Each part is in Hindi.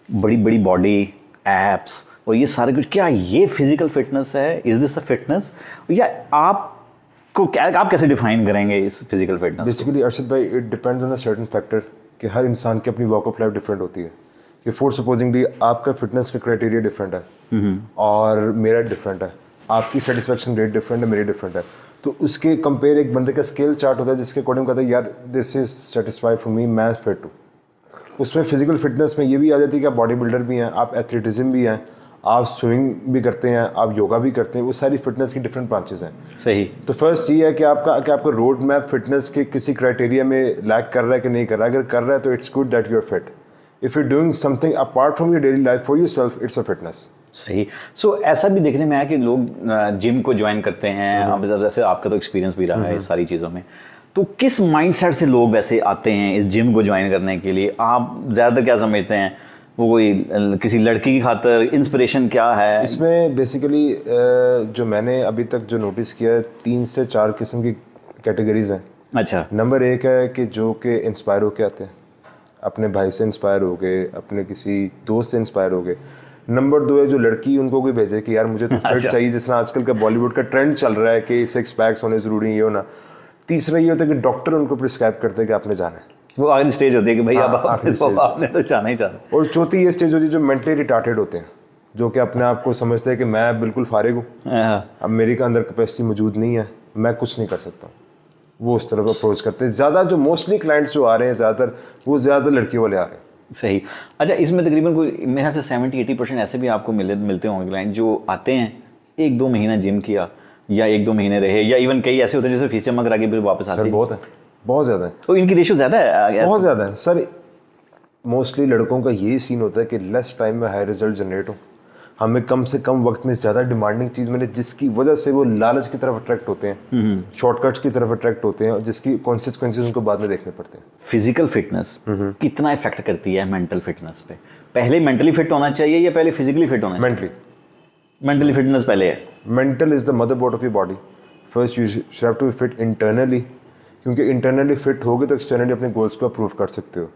बड़ी बड़ी बॉडी, एप्स और ये सारे कुछ, क्या ये फिजिकल फिटनेस है? Is this the fitness? या आपको क्या, आप कैसे डिफाइन करेंगे इस फिजिकल फिटनेस? बेसिकली अर्शद भाई, it depends on a certain factor कि हर इंसान की अपनी वॉक ऑफ लाइफ डिफरेंट होती है। कि फॉर सपोजिंगली आपका फिटनेस का क्राइटेरिया डिफरेंट है और मेरा डिफरेंट है, आपकी सेटिस्फेक्शन रेट डिफरेंट है, मेरी डिफरेंट है, तो उसके कंपेयर एक बंदे का स्केल चार्ट होता है जिसके अकॉर्डिंग कहता है यार this is satisfied for me, मैं फिट हूँ। उसमें फिजिकल फिटनेस में ये भी आ जाती है कि आप बॉडी बिल्डर भी हैं, आप एथलेटिज्म भी हैं, आप स्विमिंग भी करते हैं, आप योगा भी करते हैं, वो सारी फिटनेस की डिफरेंट ब्रांचेस हैं। सही। तो फर्स्ट ये है कि आपका रोड मैप फिटनेस के किसी क्राइटेरिया में लैक कर रहा है कि नहीं कर रहा है। अगर कर रहा है तो it's good that you are fit. If you doing something apart from your daily life for yourself, it's a fitness. सही। सो ऐसा भी देखने में आया कि लोग जिम को ज्वाइन करते हैं, अब जैसे आपका तो एक्सपीरियंस भी रहा है इस सारी चीज़ों में, तो किस माइंडसेट से लोग वैसे आते हैं इस जिम को ज्वाइन करने के लिए? आप ज़्यादातर क्या समझते हैं, वो कोई किसी लड़की की खातर इंस्पिरेशन क्या है इसमें? बेसिकली जो मैंने अभी तक जो नोटिस किया है, 3 से 4 किस्म की कैटेगरीज हैं। अच्छा। नंबर 1 है कि जो कि इंस्पायर होके आते हैं, अपने भाई से इंस्पायर हो गए, अपने किसी दोस्त से इंस्पायर हो गए। नंबर 2 है जो लड़की उनको कोई भेजे कि यार मुझे तो फिट चाहिए, जिस तरह आजकल का बॉलीवुड का ट्रेंड चल रहा है कि 6 पैक्स होने ज़रूरी है, ये होना। तीसरा ये होता है कि डॉक्टर उनको प्रिस्क्राइब करते हैं कि आपने जाना है। वो आखिरी स्टेज होती है कि भाई अब आपने तो जाना ही जाना। और चौथी ये स्टेज होती है जो मेंटली रिटार्टेड होते हैं, जो कि अपने आप को समझते हैं कि मैं बिल्कुल फारिग हूँ, अब मेरी का अंदर कैपेसिटी मौजूद नहीं है, मैं कुछ नहीं कर सकता। वो उस तरफ अप्रोच करते हैं ज़्यादा। जो मोस्टली क्लाइंट्स जो आ रहे हैं ज़्यादातर, वो ज़्यादातर लड़कियों वाले आ रहे हैं। सही। अच्छा, इसमें तकरीबन कोई मेरे ख्याल से 70-80% ऐसे भी आपको मिलते होंगे क्लाइंट जो आते हैं, 1-2 महीना जिम किया या 1-2 महीने रहे, या इवन कई ऐसे होते हैं जैसे फीस जमा करा के फिर वापस आते हैं। बहुत है, बहुत ज़्यादा है। तो इनकी रेशो ज़्यादा है? बहुत ज़्यादा है सर। मोस्टली लड़कों का ये सीन होता है कि लेस टाइम में हाई रिजल्ट जनरेट हो, हमें कम से कम वक्त में ज़्यादा डिमांडिंग चीज़ मिले, जिसकी वजह से वो लालच की तरफ अट्रैक्ट होते हैं, शॉर्टकट्स की तरफ अट्रैक्ट होते हैं, और जिसकी कॉन्सिक्वेंसेस उनको बाद में देखने पड़ते हैं। फिजिकल फिटनेस कितना इफेक्ट करती है मेंटल फिटनेस पे? पहले मेंटली फिट होना चाहिए या पहले फिजिकली फिट होना चाहिए? मेंटली फिटनेस पहले है। Mental is the motherboard of your body. First you should have to be fit internally, क्योंकि इंटरनली फिट होगे तो एक्सटर्नली अपने गोल्स को अप्रूव कर सकते हो।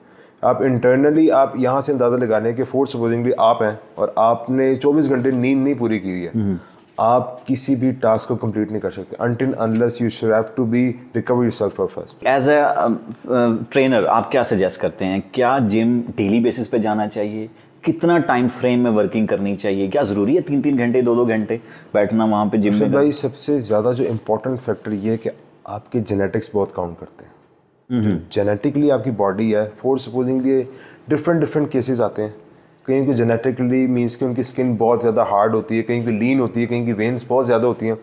आप इंटरनली, आप यहाँ से अंदाज़ा लगा लें कि फॉर सपोजिंगली आप हैं और आपने 24 घंटे नींद नहीं पूरी की हुई है, आप किसी भी टास्क को कंप्लीट नहीं कर सकते until unless you should have to be recover yourself first. As a trainer आप क्या सजेस्ट करते हैं? क्या जिम डेली बेसिस पे जाना चाहिए? कितना टाइम फ्रेम में वर्किंग करनी चाहिए? क्या ज़रूरी है 3-3 घंटे 2-2 घंटे बैठना वहाँ पे जिम में? भाई सबसे ज़्यादा जो इम्पोर्टेंट फैक्टर ये है कि आपके जेनेटिक्स बहुत काउंट करते हैं। जेनेटिकली आपकी बॉडी है, फॉर सपोजिंगली डिफरेंट केसेस आते हैं। कहीं को जेनेटिकली मीन्स कि उनकी स्किन बहुत ज़्यादा हार्ड होती है, कहीं की लीन होती है, कहीं की वेन्स बहुत ज़्यादा होती हैं,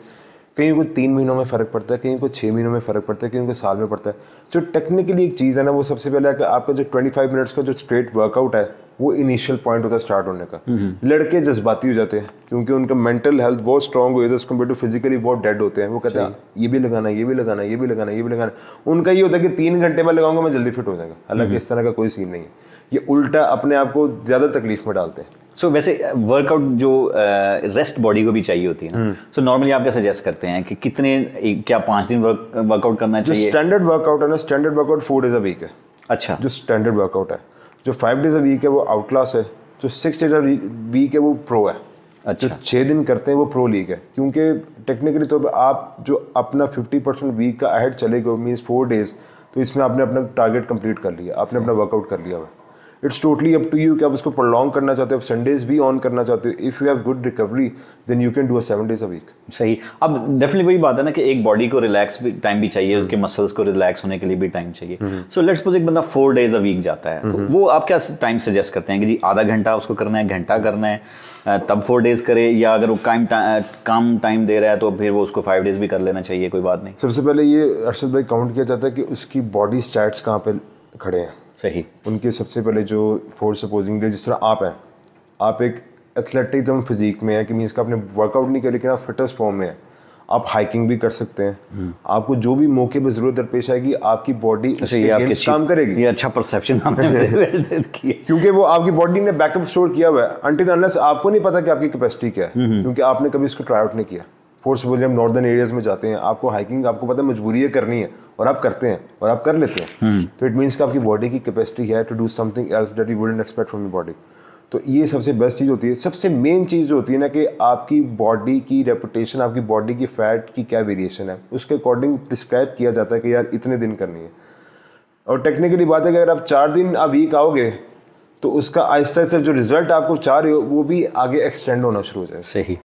कहीं को 3 महीनों में फ़र्क पड़ता है, कहीं को 6 महीनों में फ़र्क पड़ता है, कहीं को साल में पड़ता है। जो टेक्निकली एक चीज़ है ना, वो सबसे पहले है कि आपका जो 25 मिनट्स का जो स्ट्रेट वर्कआउट है, वो इनिशियल पॉइंट होता है स्टार्ट होने का। लड़के जज्बाती हो जाते हैं क्योंकि उनका मेंटल हेल्थ बहुत स्ट्रांग हो जाता है कम्पेयर टू फिजिकली बहुत डेड होते हैं। वो कहते हैं ये भी लगाना, ये भी लगाना, ये भी लगाना, ये भी लगाना। उनका ये होता है कि 3 घंटे में लगाऊंगा मैं जल्दी फिट हो जाएगा। हालांकि इस तरह का कोई सीन नहीं है, ये उल्टा अपने आप को ज़्यादा तकलीफ में डालते हैं। सो वैसे वर्कआउट जो रेस्ट बॉडी को भी चाहिए होती है ना, सो नॉर्मली आप क्या सजेस्ट करते हैं कि कितने, क्या 5 दिन वर्कआउट करना चाहिए? जो स्टैंडर्ड वर्कआउट है ना, standard workout 4 days a week है। अच्छा। जो स्टैंडर्ड वर्कआउट है, जो 5 डेज अ वीक है वो आउट क्लास है, जो 6 डेज अ वीक है वो प्रो है। अच्छा। जो 6 दिन करते हैं वो प्रो लीग है, क्योंकि टेक्निकली तौर पर आप जो अपना 50% वीक का अहेड चले गए मीन्स 4 डेज, तो इसमें आपने अपना टारगेट कंप्लीट कर लिया, आपने अपना वर्कआउट कर लिया हुआ। It's totally up to you कि आप उसको प्रोलॉन्ग करना चाहते हो, आप संडेज भी ऑन करना चाहते हो। If you have good recovery then you can do 7 days a week. सही। अब डेफिनेटली वही बात है ना कि एक बॉडी को रिलैक्स भी टाइम भी चाहिए, उसके मसल्स को रिलैक्स होने के लिए भी टाइम चाहिए। सो लेट्स सपोज एक बंदा 4 डेज अ वीक जाता है, तो वो आप क्या टाइम सजेस्ट करते हैं कि जी आधा घंटा उसको करना है, घंटा करना है, तब 4 डेज करे, या अगर वो कम टाइम दे रहा है तो फिर वो उसको 5 डेज भी कर लेना चाहिए, कोई बात नहीं? सबसे पहले ये अर्शद भाई काउंट किया जाता है कि उसकी बॉडी स्टैट्स कहाँ पे खड़े हैं। सही। उनके सबसे पहले जो फॉर सपोजिंग जिस तरह आप हैं, आप एक एथलेटिक फिजिक में है कि मीन्स का आपने वर्कआउट नहीं किया लेकिन आप फिटेस्ट फॉर्म में है, आप हाइकिंग भी कर सकते हैं। आपको जो भी मौके पर जरूरत दरपेश आएगी आपकी बॉडी काम करेगी। ये अच्छा परसेप्शन आपने किया, क्योंकि वो आपकी बॉडी ने बैकअप स्टोर किया हुआ है अनटिल अनलेस आपको नहीं पता कि आपकी कैपेसिटी क्या है, क्योंकि आपने कभी उसको ट्राई आउट नहीं किया। फोर्स बोलिए हम नॉर्दर्न एरियाज में जाते हैं, आपको हाइकिंग आपको पता है मजबूरी है करनी है और आप करते हैं और आप कर लेते हैं, तो इट मीन्स कि आपकी बॉडी की कैपेसिटी है to do something else that you wouldn't expect from your body. तो ये सबसे बेस्ट चीज़ होती है। सबसे मेन चीज़ जो होती है ना कि आपकी बॉडी की रेपुटेशन, आपकी बॉडी की फैट की क्या वेरिएशन है, उसके अकॉर्डिंग प्रिस्क्राइब किया जाता है कि यार इतने दिन करनी है। और टेक्निकली बात है कि अगर आप 4 दिन आ वीक आओगे तो उसका आहिस्ता आहिस्ता जो रिजल्ट आपको चाह रहे हो वो भी आगे एक्सटेंड होना शुरू हो जाए। सही।